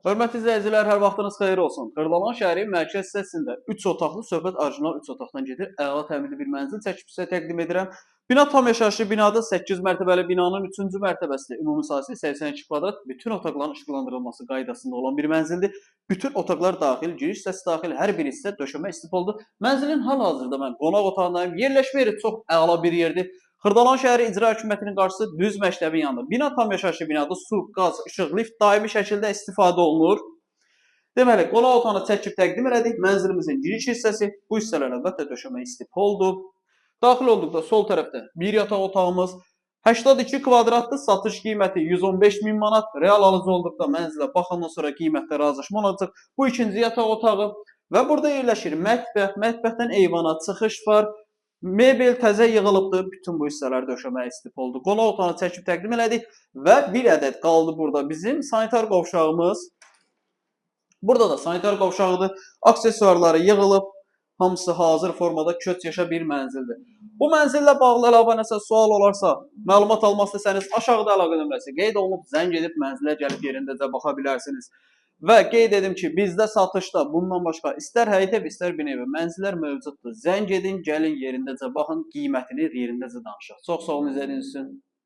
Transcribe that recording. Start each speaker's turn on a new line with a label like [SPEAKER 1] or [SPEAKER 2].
[SPEAKER 1] Hörmətli izləyicilər, hər vaxtınız xeyir olsun. Xırdalan şəhəri mərkəz hissəsində 3 otaqlı söhbət orijinal 3 otaqdan gedir. Əla təmirli bir mənzil çəkib sizə təqdim edirəm. Bina tam yaşayışlı binadır. 8 mərtəbəli binanın 3-cü mərtəbəsində ümumi sahəsi 82 kvadrat, bütün otaqların işıqlandırılması qaydasında olan bir mənzildir. Bütün otaqlar daxil, giriş hissəsi daxil, hər bir hissə döşəmə istifoldur. Mənzilin hal-hazırda mən qonaq otağındayım. Yerləşmə yeri çox əla bir yerdir. Xırdalan şəhəri İcra Hökumətinin qarşısı düz məktəbin yanında. Bina tam yaşayışlı binadır. Su, qaz, işıq, lift daimi şəkildə istifadə olunur. Deməli, qonaq otağını çəkib təqdim elədik. Mənzilimizin giriş hissəsi. Bu hissələr əlbəttə döşəmə istifoldur. Daxil olduqda sol tərəfdə bir yataq otağımız. 82 kvadratdır. Satış qiyməti 115 min manat. Real alıcı olduqda mənzilə baxandan sonra qiymətdə razılaşma olacaq. Bu ikinci yataq otağı. Və burada yerləşir mətbəx. Mətbəxdən eyvana çıxış var. Mebel təzə yığılıbdır. Bütün bu hissələr döşəmə istifoldur. Qonaq otağını çəkib təqdim elədik və bir ədəd qaldı burada bizim sanitar qovşağımız. Burada da sanitar qovşağıdır. Aksesuarları yığılıb. Hamısı hazır formada köç yaşa bir mənzildir. Bu mənzillə bağlı əlavə nəsə sual olarsa, məlumat almaq istəsəniz aşağıda əlaqə nömrəsi qeyd olunub. Zəng edib mənzilə gəlib yerindəcə baxa bilərsiniz. Və qeyd edim ki, bizdə satışda bundan başqa istər həyət ev, istər bina evi mənzillər mövcuddur. Zəng edin, gəlin yerindəcə baxın, qiymətini yerindəcə danışaq. Çox sağ olun izlədiyiniz üçün.